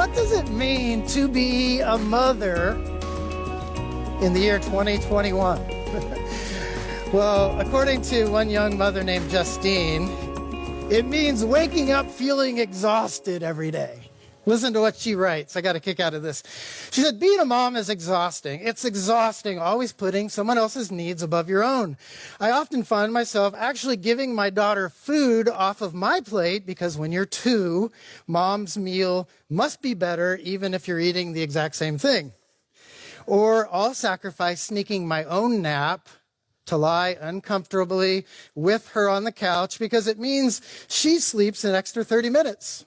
what does it mean to be a mother in the year 2021? Well, according to one young mother named Justine, it means waking up feeling exhausted every day. Listen to what she writes. I got a kick out of this. She said, being a mom is exhausting. It's exhausting always putting someone else's needs above your own. I often find myself actually giving my daughter food off of my plate because when you're 2, mom's meal must be better even if you're eating the exact same thing. Or I'll sacrifice sneaking my own nap to lie uncomfortably with her on the couch because it means she sleeps an extra 30 minutes.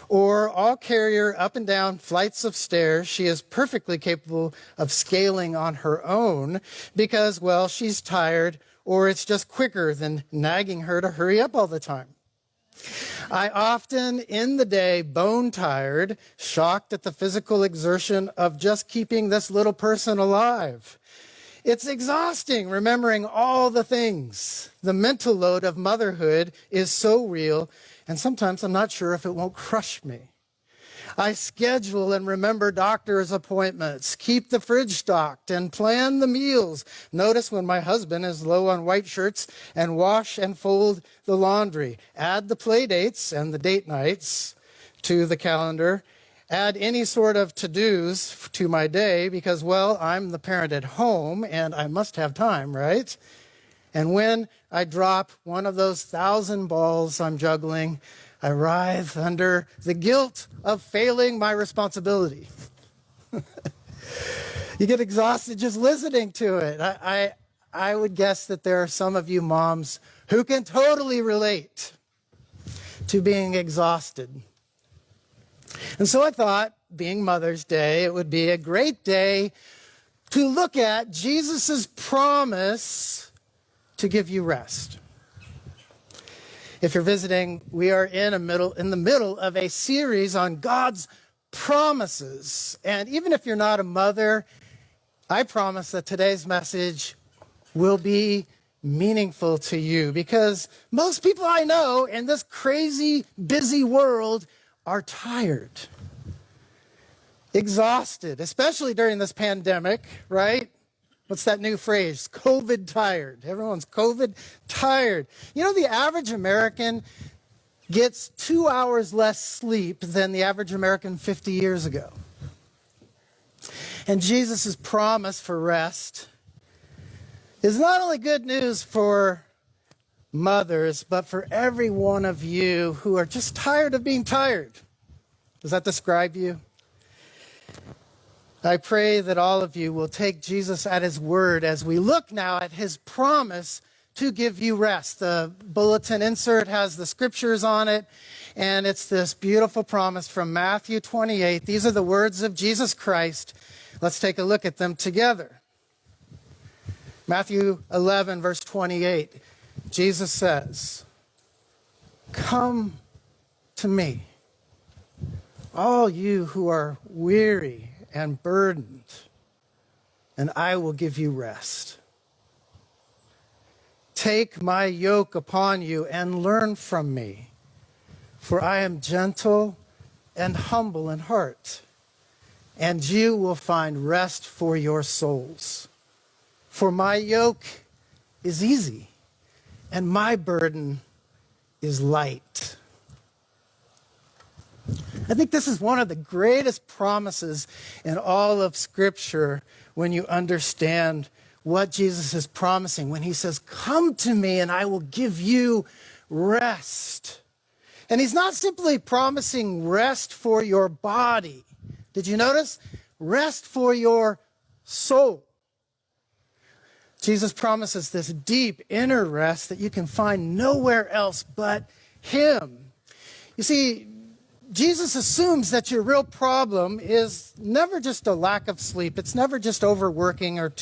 Or I'll carry her up and down flights of stairs she is perfectly capable of scaling on her own because, well, she's tired or it's just quicker than nagging her to hurry up all the time. I often, in the day, bone tired, shocked at the physical exertion of just keeping this little person alive. It's exhausting remembering all the things. The mental load of motherhood is so real, and sometimes I'm not sure if it won't crush me. I schedule and remember doctor's appointments, keep the fridge stocked, and plan the meals. Notice when my husband is low on white shirts and wash and fold the laundry. Add the play dates and the date nights to the calendar. Add any sort of to-dos to my day because, well, I'm the parent at home and I must have time, right? And when I drop one of those 1,000 balls I'm juggling, I writhe under the guilt of failing my responsibility. You get exhausted just listening to it. I would guess that there are some of you moms who can totally relate to being exhausted. And so I thought, being Mother's Day, it would be a great day to look at Jesus' promise to give you rest. If you're visiting, we are in the middle of a series on God's promises. And even if you're not a mother, I promise that today's message will be meaningful to you because most people I know in this crazy, busy world are tired, exhausted, especially during this pandemic, right? What's that new phrase? COVID tired. Everyone's COVID tired. You know, the average American gets 2 hours less sleep than the average American 50 years ago. And Jesus' promise for rest is not only good news for mothers, but for every one of you who are just tired of being tired. Does that describe you? I pray that all of you will take Jesus at his word as we look now at his promise to give you rest. The bulletin insert has the scriptures on it, and it's this beautiful promise from Matthew 28. These are the words of Jesus Christ. Let's take a look at them together. Matthew 11, verse 28. Jesus says, "Come to me, all you who are weary and burdened, and I will give you rest. Take my yoke upon you and learn from me, for I am gentle and humble in heart, and you will find rest for your souls. For my yoke is easy, and my burden is light." I think this is one of the greatest promises in all of Scripture when you understand what Jesus is promising when he says, "Come to me and I will give you rest." And he's not simply promising rest for your body. Did you notice? Rest for your soul. Jesus promises this deep inner rest that you can find nowhere else but him. You see, Jesus assumes that your real problem is never just a lack of sleep. It's never just overworking or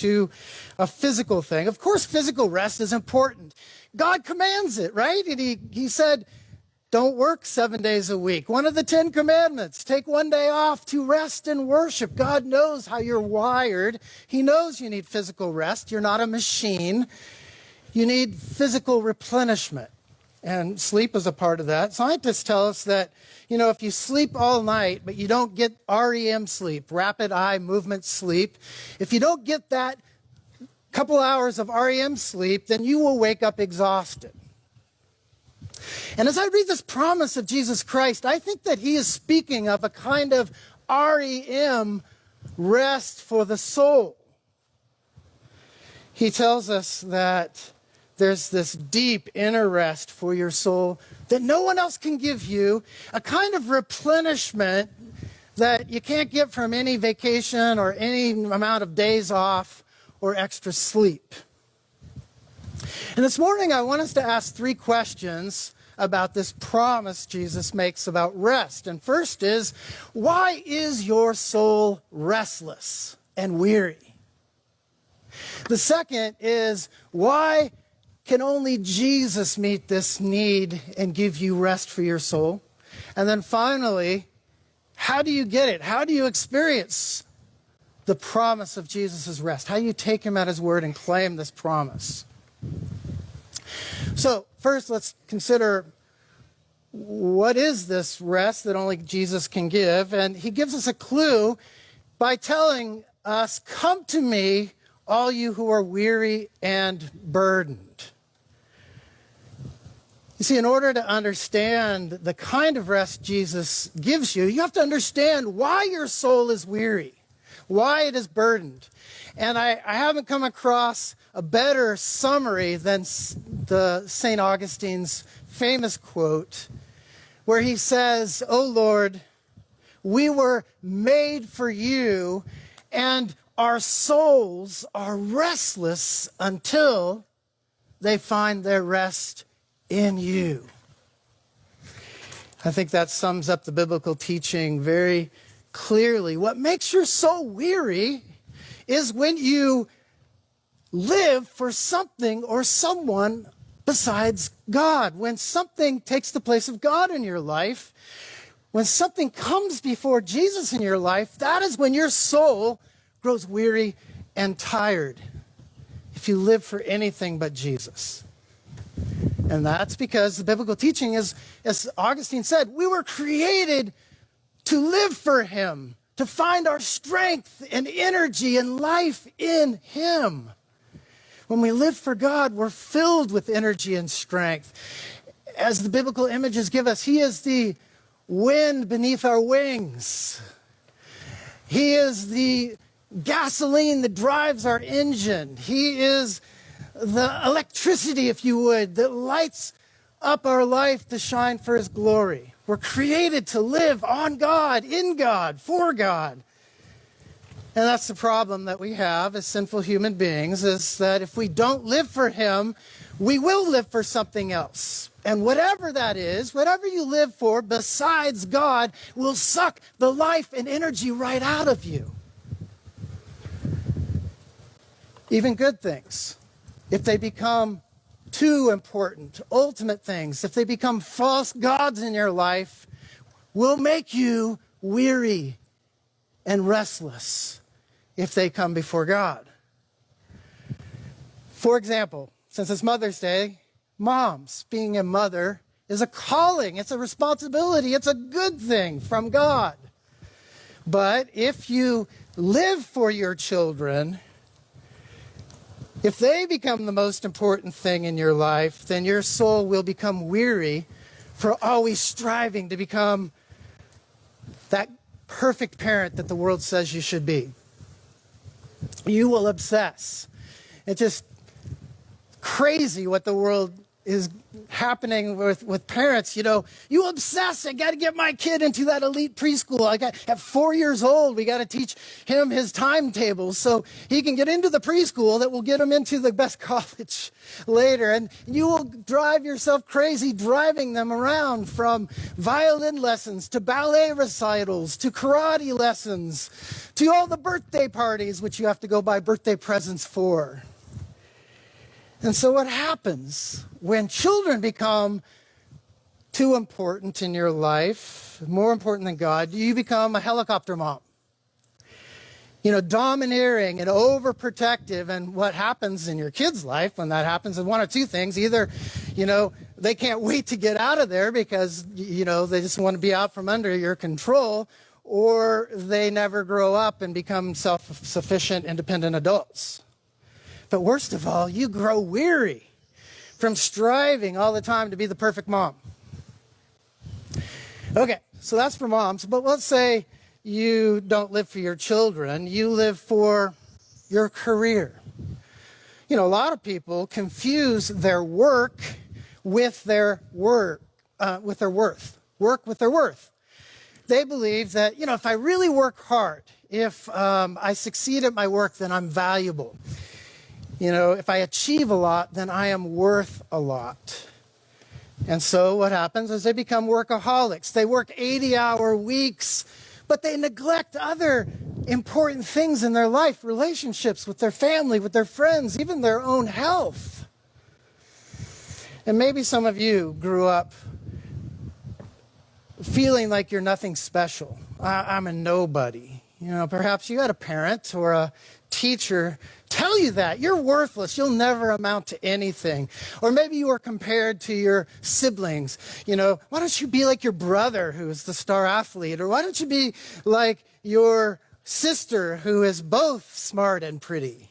a physical thing. Of course, physical rest is important. God commands it, right? And he said, don't work 7 days a week. One of the 10 commandments, take one day off to rest and worship. God knows how you're wired. He knows you need physical rest. You're not a machine. You need physical replenishment. and sleep is a part of that. Scientists tell us that, if you sleep all night, but you don't get REM sleep, rapid eye movement sleep, if you don't get that couple hours of REM sleep, then you will wake up exhausted. And as I read this promise of Jesus Christ, I think that he is speaking of a kind of REM rest for the soul. He tells us that there's this deep inner rest for your soul that no one else can give you, a kind of replenishment that you can't get from any vacation or any amount of days off or extra sleep. And this morning I want us to ask 3 questions about this promise Jesus makes about rest. And first is, why is your soul restless and weary? The second is, why can only Jesus meet this need and give you rest for your soul? And then finally, how do you get it? How do you experience the promise of Jesus' rest? How do you take him at his word and claim this promise? So first, let's consider what is this rest that only Jesus can give. And he gives us a clue by telling us, "Come to me, all you who are weary and burdened." You see, in order to understand the kind of rest Jesus gives you, you have to understand why your soul is weary, why it is burdened. And I haven't come across a better summary than the St. Augustine's famous quote, where he says, "O Lord, we were made for you, and our souls are restless until they find their rest in you." I think that sums up the biblical teaching very clearly. What makes your soul weary is when you live for something or someone besides God. When something takes the place of God in your life, when something comes before Jesus in your life, that is when your soul grows weary and tired. If you live for anything but Jesus. And that's because the biblical teaching is, as Augustine said, we were created to live for him, to find our strength and energy and life in him. When we live for God, we're filled with energy and strength. As the biblical images give us, he is the wind beneath our wings. He is the gasoline that drives our engine. He is the electricity, if you would, that lights up our life to shine for his glory. We're created to live on God, in God, for God. And that's the problem that we have as sinful human beings, is that if we don't live for him, we will live for something else. And whatever that is, whatever you live for besides God, will suck the life and energy right out of you. Even good things, if they become too important, ultimate things, if they become false gods in your life, will make you weary and restless if they come before God. For example, since it's Mother's Day, moms, being a mother is a calling, it's a responsibility, it's a good thing from God. But if you live for your children, if they become the most important thing in your life, then your soul will become weary for always striving to become that perfect parent that the world says you should be. You will obsess. It's just crazy what the world is happening with parents. You obsess. I got to get my kid into that elite preschool. At 4 years old, we got to teach him his timetables so he can get into the preschool that will get him into the best college later. And you will drive yourself crazy driving them around, from violin lessons to ballet recitals to karate lessons to all the birthday parties, which you have to go buy birthday presents for. And so what happens when children become too important in your life, more important than God? You become a helicopter mom. domineering and overprotective. And what happens in your kid's life when that happens is one of two things. Either, they can't wait to get out of there because, they just want to be out from under your control, or they never grow up and become self-sufficient, independent adults. But worst of all, you grow weary from striving all the time to be the perfect mom. Okay, so that's for moms. But let's say you don't live for your children, you live for your career. A lot of people confuse their work with their worth. Work with their worth. They believe that, if I really work hard, if I succeed at my work, then I'm valuable. If I achieve a lot, then I am worth a lot. And so what happens is they become workaholics. They work 80-hour weeks, but they neglect other important things in their life, relationships with their family, with their friends, even their own health. And maybe some of you grew up feeling like you're nothing special. I'm a nobody. Perhaps you had a parent or a teacher tell you that you're worthless, you'll never amount to anything. Or maybe you were compared to your siblings. Why don't you be like your brother who is the star athlete? Or why don't you be like your sister who is both smart and pretty?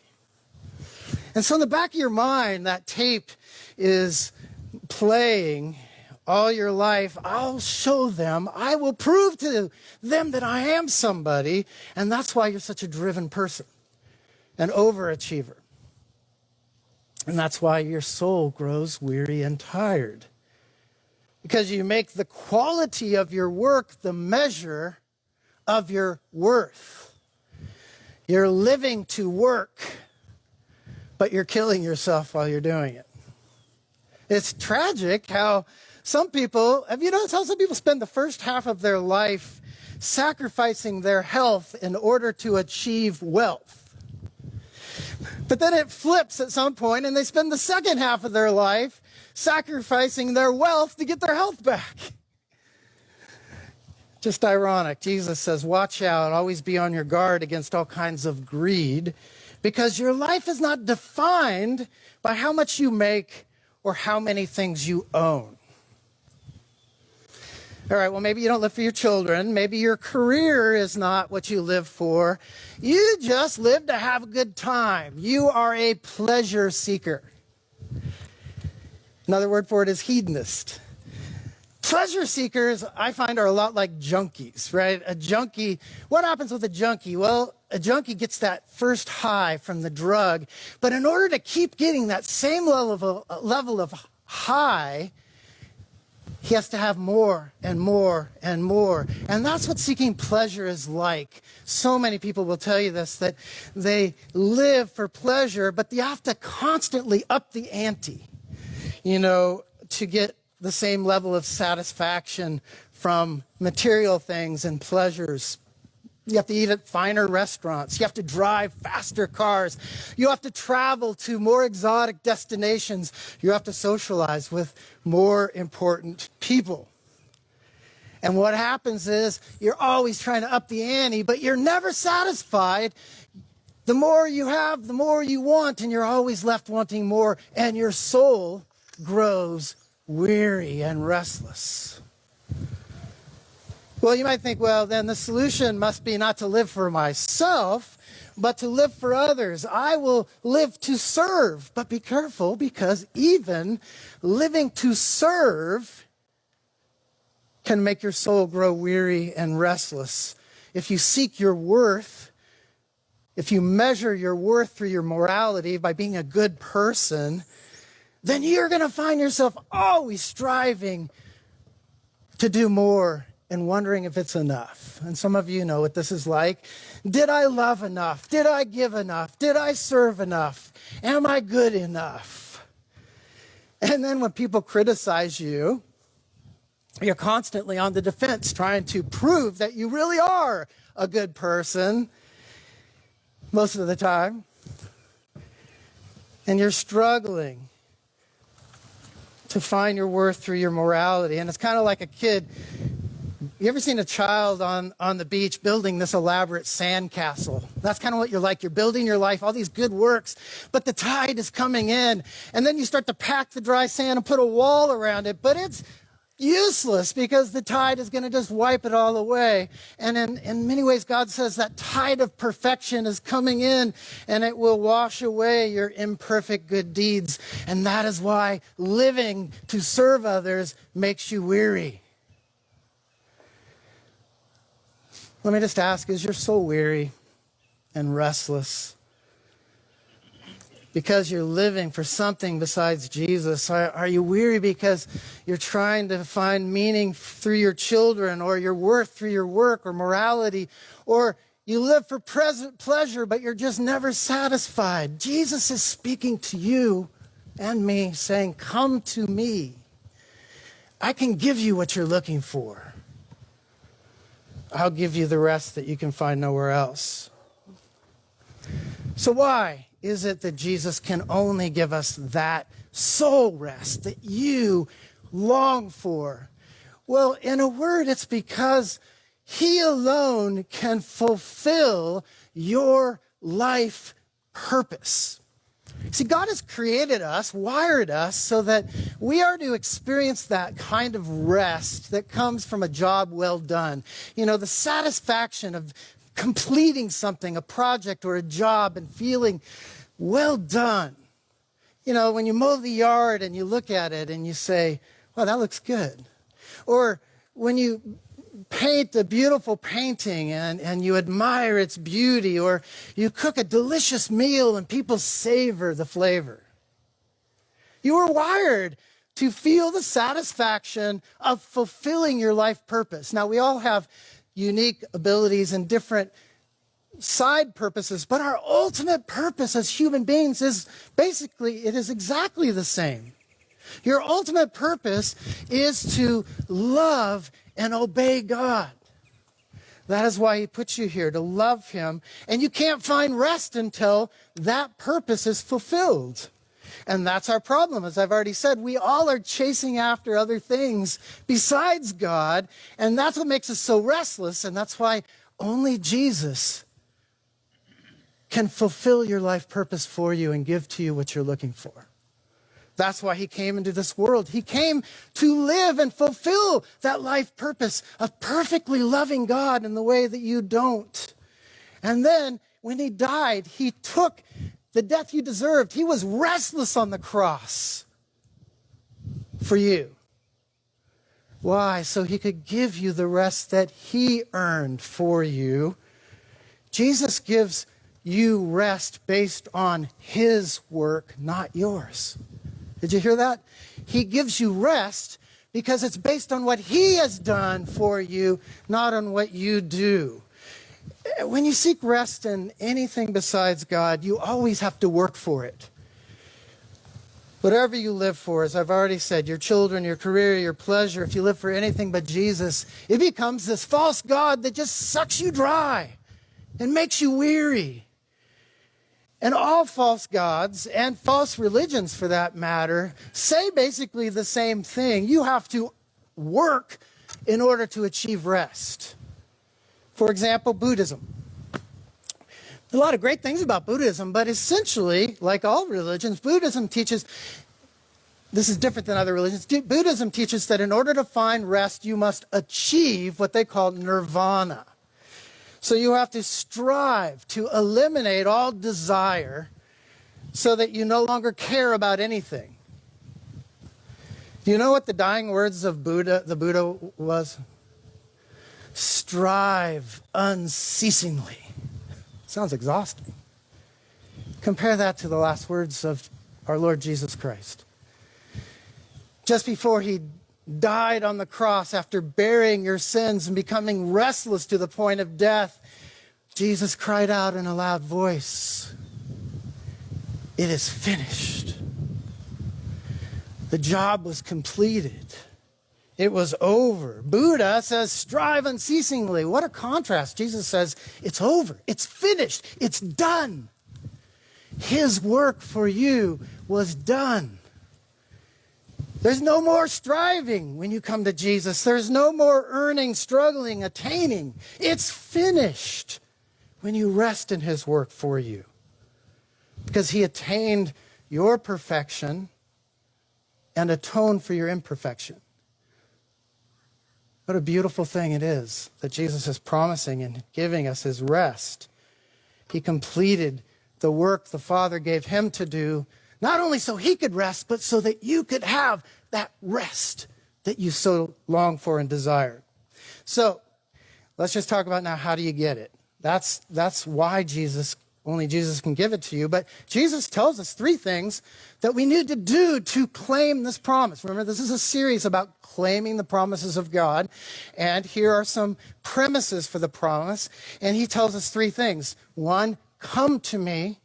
And so in the back of your mind, that tape is playing all your life. I'll show them, I will prove to them that I am somebody. And that's why you're such a driven person, an overachiever. And that's why your soul grows weary and tired. Because you make the quality of your work the measure of your worth. You're living to work, but you're killing yourself while you're doing it. It's tragic how some people, have you noticed how some people spend the first half of their life sacrificing their health in order to achieve wealth? But then it flips at some point and they spend the second half of their life sacrificing their wealth to get their health back. Just ironic. Jesus says, watch out, always be on your guard against all kinds of greed, because your life is not defined by how much you make or how many things you own. All right, well, maybe you don't live for your children. Maybe your career is not what you live for. You just live to have a good time. You are a pleasure seeker. Another word for it is hedonist. Pleasure seekers, I find, are a lot like junkies, right? A junkie, what happens with a junkie? Well, a junkie gets that first high from the drug, but in order to keep getting that same level of high, he has to have more and more and more. And that's what seeking pleasure is like. So many people will tell you this, that they live for pleasure, but you have to constantly up the ante, to get the same level of satisfaction from material things and pleasures. You have to eat at finer restaurants. You have to drive faster cars. You have to travel to more exotic destinations. You have to socialize with more important people. And what happens is you're always trying to up the ante, but you're never satisfied. The more you have, the more you want, and you're always left wanting more, and your soul grows weary and restless. Well, you might think, well, then the solution must be not to live for myself, but to live for others. I will live to serve. But be careful, because even living to serve can make your soul grow weary and restless. If you seek your worth, if you measure your worth through your morality by being a good person, then you're going to find yourself always striving to do more and wondering if it's enough. And some of you know what this is like. Did I love enough? Did I give enough? Did I serve enough? Am I good enough? And then when people criticize you, you're constantly on the defense trying to prove that you really are a good person most of the time. And you're struggling to find your worth through your morality. And it's kind of like a kid You ever seen a child on the beach building this elaborate sand castle? That's kind of what you're like. You're building your life, all these good works, but the tide is coming in. And then you start to pack the dry sand and put a wall around it, but it's useless because the tide is going to just wipe it all away. And in many ways, God says that tide of perfection is coming in and it will wash away your imperfect good deeds. And that is why living to serve others makes you weary. Let me just ask, is your soul weary and restless because you're living for something besides Jesus? Are you weary because you're trying to find meaning through your children, or your worth through your work or morality, or you live for present pleasure but you're just never satisfied? Jesus is speaking to you and me, saying, come to me. I can give you what you're looking for. I'll give you the rest that you can find nowhere else. So why is it that Jesus can only give us that soul rest that you long for? Well, in a word, it's because he alone can fulfill your life purpose. See, God has created us, wired us, so that we are to experience that kind of rest that comes from a job well done. You know, the satisfaction of completing something, a project or a job, and feeling well done. You know, when you mow the yard and you look at it and you say, wow, that looks good. Or when you paint a beautiful painting and you admire its beauty, or you cook a delicious meal and people savor the flavor. You are wired to feel the satisfaction of fulfilling your life purpose. Now, we all have unique abilities and different side purposes, but our ultimate purpose as human beings is basically, it is exactly the same. Your ultimate purpose is to love and obey God. That is why he puts you here, to love him. And you can't find rest until that purpose is fulfilled. And that's our problem. As I've already said, we all are chasing after other things besides God. And that's what makes us so restless. And that's why only Jesus can fulfill your life purpose for you and give to you what you're looking for. That's why he came into this world. He came to live and fulfill that life purpose of perfectly loving God in the way that you don't. And then when he died, he took the death you deserved. He was restless on the cross for you. Why? So he could give you the rest that he earned for you. Jesus gives you rest based on his work, not yours. Did you hear that? He gives you rest because it's based on what he has done for you, not on what you do. When you seek rest in anything besides God, you always have to work for it. Whatever you live for, as I've already said, your children, your career, your pleasure, if you live for anything but Jesus, it becomes this false God that just sucks you dry and makes you weary. And all false gods, and false religions for that matter, say basically the same thing. You have to work in order to achieve rest. For example, Buddhism. A lot of great things about Buddhism, but essentially, like all religions, Buddhism teaches, this is different than other religions, Buddhism teaches that in order to find rest, you must achieve what they call nirvana. So you have to strive to eliminate all desire so that you no longer care about anything. Do you know what the dying words of the Buddha was? Strive unceasingly. Sounds exhausting. Compare that to the last words of our Lord Jesus Christ. Just before he died on the cross, after bearing your sins and becoming restless to the point of death, Jesus cried out in a loud voice, "It is finished." The job was completed. It was over. Buddha says, strive unceasingly. What a contrast. Jesus says, it's over. It's finished. It's done. His work for you was done. There's no more striving when you come to Jesus. There's no more earning, struggling, attaining. It's finished when you rest in his work for you. Because he attained your perfection and atoned for your imperfection. What a beautiful thing it is that Jesus is promising and giving us his rest. He completed the work the Father gave him to do, not only so he could rest, but so that you could have that rest that you so long for and desire. So let's just talk about now, how do you get it? That's why only Jesus can give it to you. But Jesus tells us 3 things that we need to do to claim this promise. Remember, this is a series about claiming the promises of God. And here are some premises for the promise. And he tells us 3 things. 1, come to me.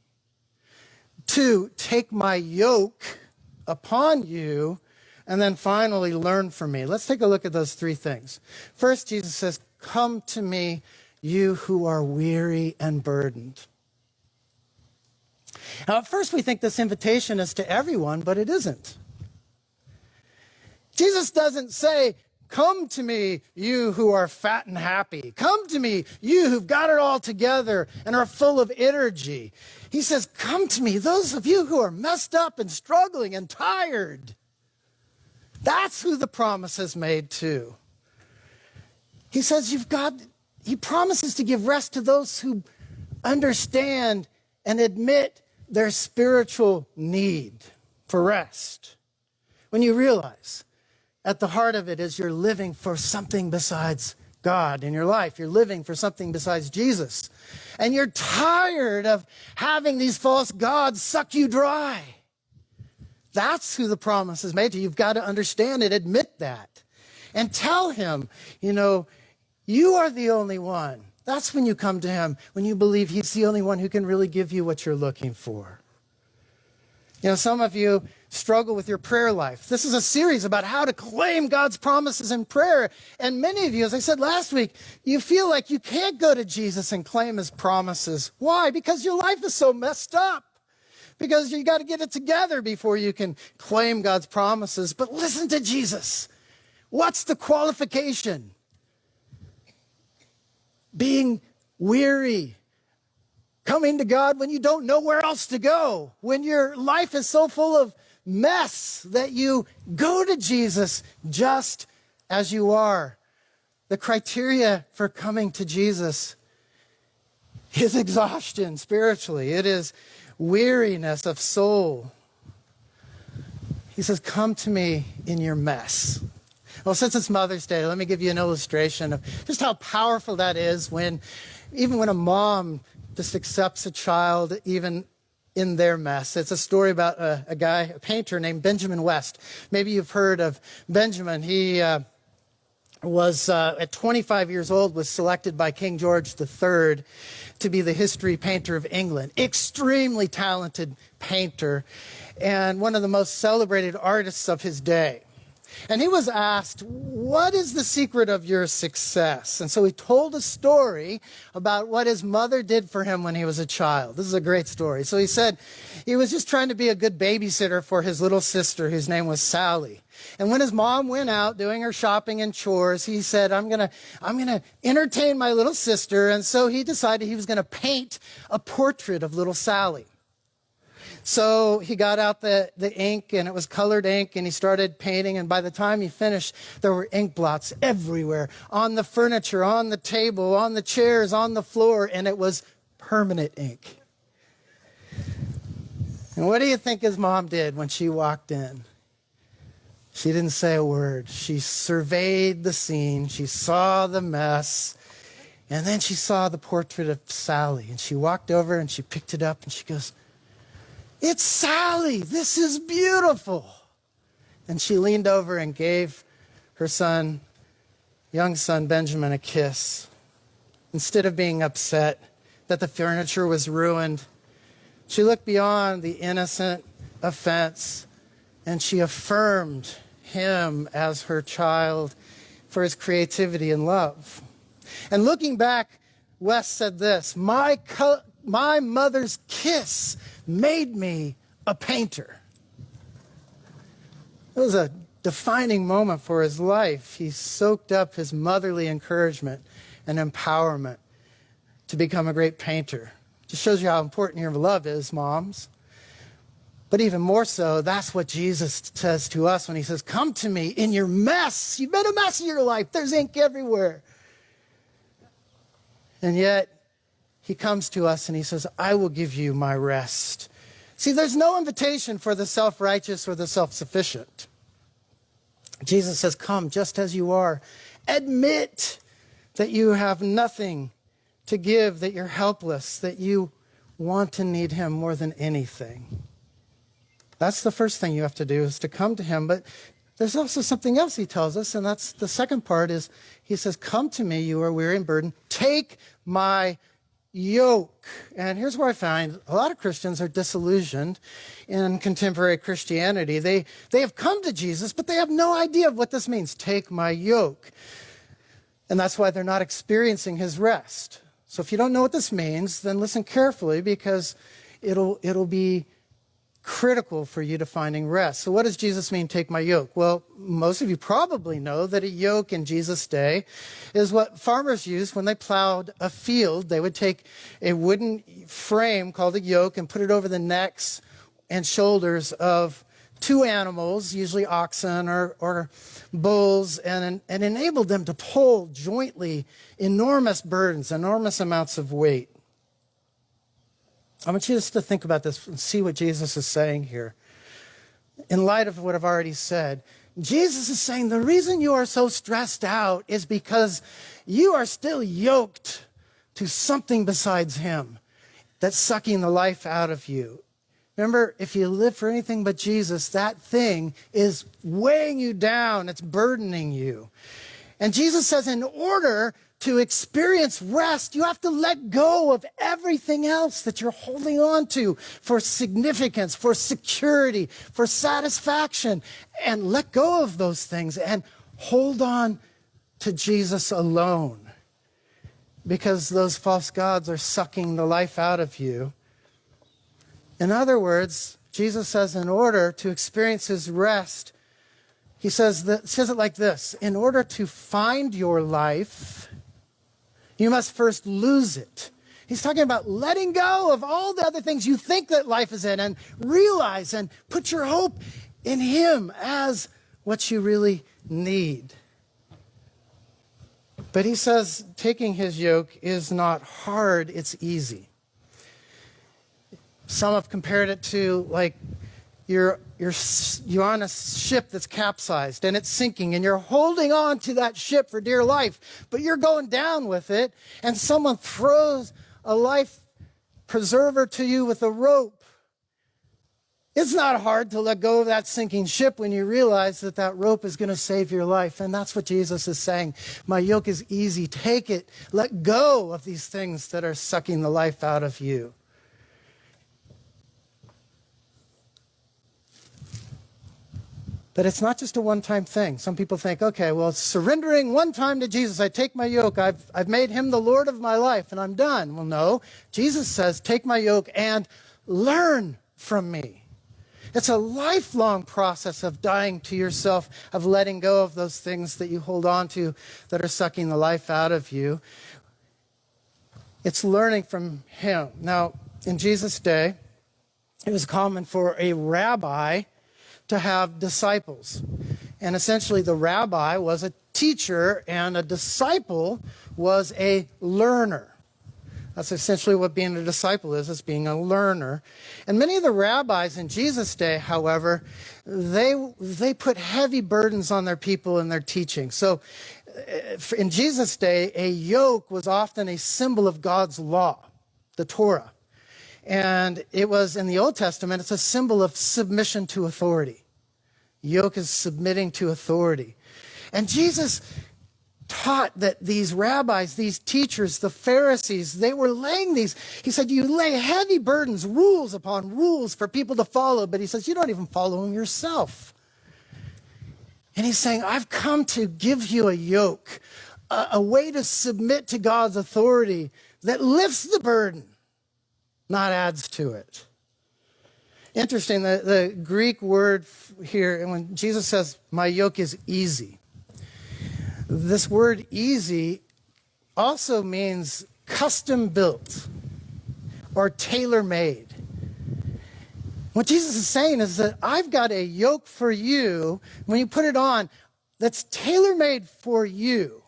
2, take my yoke upon you. And then finally, learn from me. Let's take a look at those 3 things. First, Jesus says, come to me, you who are weary and burdened. Now, at first we think this invitation is to everyone, but it isn't. Jesus doesn't say, come to me, you who are fat and happy. Come to me, you who've got it all together and are full of energy. He says, come to me, those of you who are messed up and struggling and tired. That's who the promise is made to. He says he promises to give rest to those who understand and admit their spiritual need for rest. When you realize at the heart of it is you're living for something besides God in your life. You're living for something besides Jesus. And you're tired of having these false gods suck you dry. That's who the promise is made to. You've got to understand it, admit that, and tell him, you are the only one. That's when you come to him, when you believe he's the only one who can really give you what you're looking for. Some of you struggle with your prayer life. This is a series about how to claim God's promises in prayer. And many of you, as I said last week, you feel like you can't go to Jesus and claim his promises. Why? Because your life is so messed up. Because you got to get it together before you can claim God's promises. But listen to Jesus. What's the qualification? Being weary. Coming to God when you don't know where else to go. When your life is so full of mess that you go to Jesus just as you are. The criteria for coming to Jesus is exhaustion spiritually. It is weariness of soul. He says, come to me in your mess. Well, since it's Mother's Day, let me give you an illustration of just how powerful that is even when a mom just accepts a child, even in their mess. It's a story about a painter named Benjamin West. Maybe you've heard of Benjamin. He was, at 25 years old, was selected by King George III to be the history painter of England. Extremely talented painter and one of the most celebrated artists of his day. And he was asked, what is the secret of your success? And so he told a story about what his mother did for him when he was a child. This is a great story. So he said he was just trying to be a good babysitter for his little sister, whose name was Sally. And when his mom went out doing her shopping and chores, he said, I'm going to entertain my little sister. And so he decided he was going to paint a portrait of little Sally. So he got out the ink, and it was colored ink, and he started painting. And by the time he finished, there were ink blots everywhere, on the furniture, on the table, on the chairs, on the floor, and it was permanent ink. And what do you think his mom did when she walked in? She didn't say a word. She surveyed the scene. She saw the mess. And then she saw the portrait of Sally. And she walked over and she picked it up and she goes, it's Sally. This is beautiful. And she leaned over and gave her young son Benjamin, a kiss. Instead of being upset that the furniture was ruined, she looked beyond the innocent offense and she affirmed him as her child for his creativity and love. And looking back, West said this, my mother's kiss made me a painter. It was a defining moment for his life, he soaked up his motherly encouragement and empowerment to become a great painter. Just shows you how important your love is, moms. But even more so, that's what Jesus says to us when he says, come to me in your mess. You've been a mess in your life. There's ink everywhere. And yet, he comes to us and he says, I will give you my rest. See, there's no invitation for the self-righteous or the self-sufficient. Jesus says, come just as you are. Admit that you have nothing to give, that you're helpless, that you want to need him more than anything. That's the first thing you have to do, is to come to him. But there's also something else he tells us, and that's the second part is he says, come to me, you are weary and burdened. Take my yoke. And here's where I find a lot of Christians are disillusioned in contemporary Christianity. They have come to Jesus, but they have no idea of what this means. Take my yoke. And that's why they're not experiencing his rest. So if you don't know what this means, then listen carefully, because it'll be critical for you to finding rest. So what does Jesus mean, take my yoke? Well, most of you probably know that a yoke in Jesus' day is what farmers used when they plowed a field. They would take a wooden frame called a yoke and put it over the necks and shoulders of two animals, usually oxen or bulls, and enabled them to pull jointly enormous burdens, enormous amounts of weight. I want you just to think about this and see what Jesus is saying here. In light of what I've already said, Jesus is saying the reason you are so stressed out is because you are still yoked to something besides him that's sucking the life out of you. Remember, if you live for anything but Jesus, that thing is weighing you down. It's burdening you. And Jesus says in order to experience rest, you have to let go of everything else that you're holding on to for significance, for security, for satisfaction, and let go of those things and hold on to Jesus alone, because those false gods are sucking the life out of you. In other words, Jesus says in order to experience his rest, he says it like this: in order to find your life, you must first lose it. He's talking about letting go of all the other things you think that life is in and realize and put your hope in him as what you really need. But he says taking his yoke is not hard, it's easy. Some have compared it to like you're on a ship that's capsized and it's sinking and you're holding on to that ship for dear life, but you're going down with it, and someone throws a life preserver to you with a rope. It's not hard to let go of that sinking ship when you realize that that rope is going to save your life. And that's what Jesus is saying. My yoke is easy. Take it. Let go of these things that are sucking the life out of you. But it's not just a one-time thing. Some people think, okay, well, surrendering one time to Jesus, I take my yoke, I've made him the Lord of my life, and I'm done. Well, no. Jesus says, take my yoke and learn from me. It's a lifelong process of dying to yourself, of letting go of those things that you hold on to that are sucking the life out of you. It's learning from him. Now, in Jesus' day, it was common for a rabbi to have disciples. And essentially the rabbi was a teacher and a disciple was a learner. That's essentially what being a disciple is being a learner. And many of the rabbis in Jesus' day, however, they put heavy burdens on their people in their teaching. So in Jesus' day, a yoke was often a symbol of God's law, the Torah. And it was, in the Old Testament, it's a symbol of submission to authority. Yoke is submitting to authority. And Jesus taught that these rabbis, these teachers, the Pharisees, they were laying these, he said, you lay heavy burdens, rules upon rules for people to follow, but he says, you don't even follow them yourself. And he's saying, I've come to give you a yoke, a way to submit to God's authority that lifts the burden, not adds to it. Interesting, the Greek word here, and when Jesus says, my yoke is easy, this word easy also means custom built or tailor made. What Jesus is saying is that I've got a yoke for you, when you put it on, that's tailor made for you.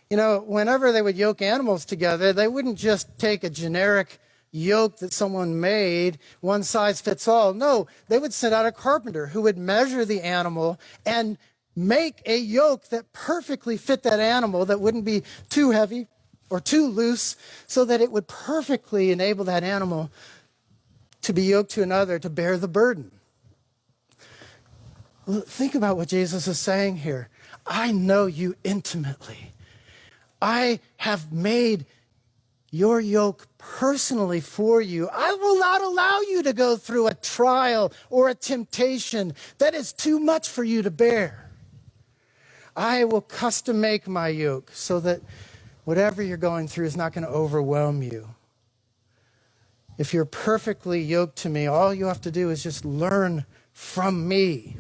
You know, whenever they would yoke animals together, they wouldn't just take a generic yoke that someone made, one size fits all. No, they would send out a carpenter who would measure the animal and make a yoke that perfectly fit that animal, that wouldn't be too heavy or too loose, so that it would perfectly enable that animal to be yoked to another, to bear the burden. Think about what Jesus is saying here. I know you intimately. I have made your yoke personally for you. I will not allow you to go through a trial or a temptation that is too much for you to bear. I will custom make my yoke so that whatever you're going through is not going to overwhelm you. If you're perfectly yoked to me, all you have to do is just learn from me.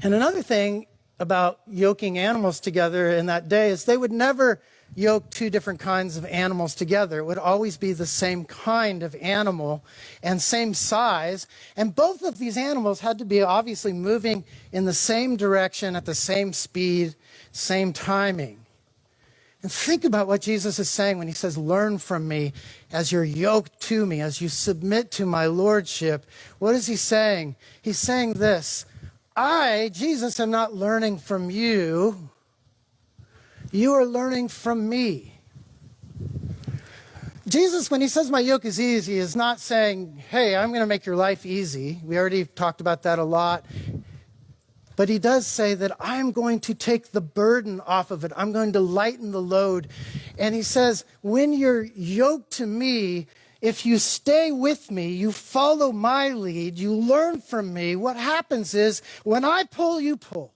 And another thing about yoking animals together in that day is they would never yoke two different kinds of animals together. It would always be the same kind of animal and same size. And both of these animals had to be obviously moving in the same direction at the same speed, same timing. And think about what Jesus is saying when he says, learn from me as you're yoked to me, as you submit to my lordship. What is he saying? He's saying this: I, Jesus, am not learning from you. You are learning from me. Jesus, when he says my yoke is easy, is not saying, hey, I'm going to make your life easy. We already talked about that a lot. But he does say that I'm going to take the burden off of it. I'm going to lighten the load. And he says, when you're yoked to me, if you stay with me, you follow my lead, you learn from me, what happens is when I pull, you pull.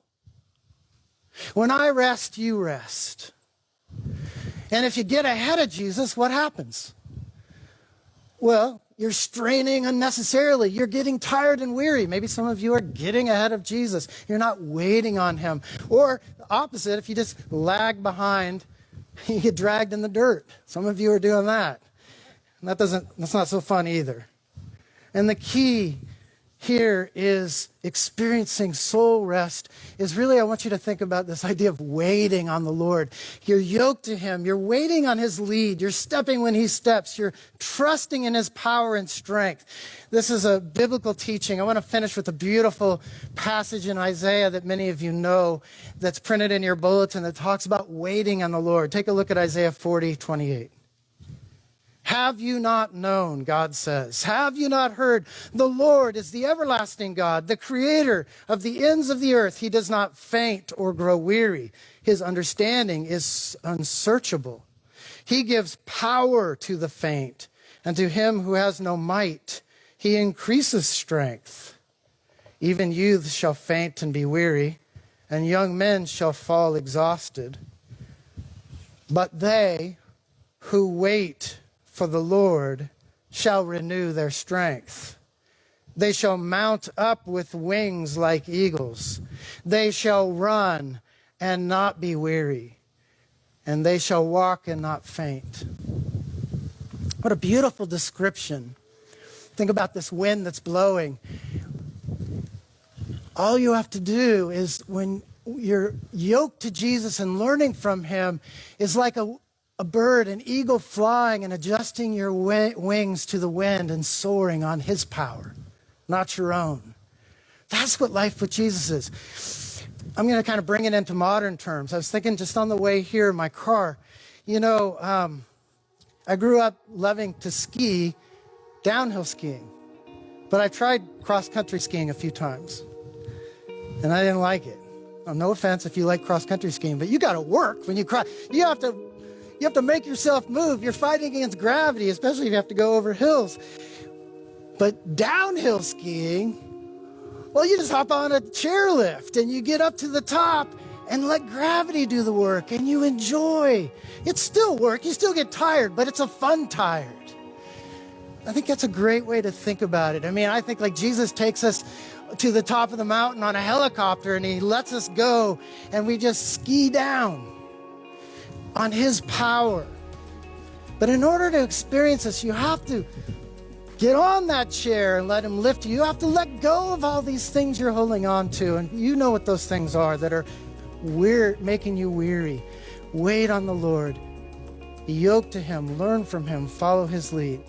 When I rest, you rest. And if you get ahead of Jesus, what happens? Well, you're straining unnecessarily. You're getting tired and weary. Maybe some of you are getting ahead of Jesus. You're not waiting on him. Or the opposite, if you just lag behind, you get dragged in the dirt. Some of you are doing that. And that's not so fun either. And the key here is experiencing soul rest is really, I want you to think about this idea of waiting on the Lord. You're yoked to him. You're waiting on his lead. You're stepping when he steps. You're trusting in his power and strength. This is a biblical teaching. I want to finish with a beautiful passage in Isaiah that many of you know, that's printed in your bulletin, that talks about waiting on the Lord. Take a look at Isaiah 40:28. Have you not known, God says? Have you not heard? The Lord is the everlasting God, the creator of the ends of the earth. He does not faint or grow weary. His understanding is unsearchable. He gives power to the faint, and to him who has no might, he increases strength. Even youths shall faint and be weary, and young men shall fall exhausted. But they who wait for the Lord shall renew their strength. They shall mount up with wings like eagles. They shall run and not be weary, and they shall walk and not faint. What a beautiful description. Think about this wind that's blowing. All you have to do is, when you're yoked to Jesus and learning from him, is like a bird, an eagle flying and adjusting your wings to the wind and soaring on his power, not your own. That's what life with Jesus is. I'm going to kind of bring it into modern terms. I was thinking just on the way here in my car, I grew up loving to ski, downhill skiing, but I tried cross-country skiing a few times, and I didn't like it. Oh, no offense if you like cross-country skiing, but you got to work when you cross. You have to make yourself move. You're fighting against gravity, especially if you have to go over hills. But downhill skiing, well, you just hop on a chairlift and you get up to the top and let gravity do the work, and you enjoy. It's still work. You still get tired, but it's a fun tired. I think that's a great way to think about it. I mean, I think like Jesus takes us to the top of the mountain on a helicopter and he lets us go and we just ski down on his power. But in order to experience this, you have to get on that chair and let him lift you. You have to let go of all these things you're holding on to. And you know what those things are that are making you weary. Wait on the Lord. Be yoked to him. Learn from him. Follow his lead.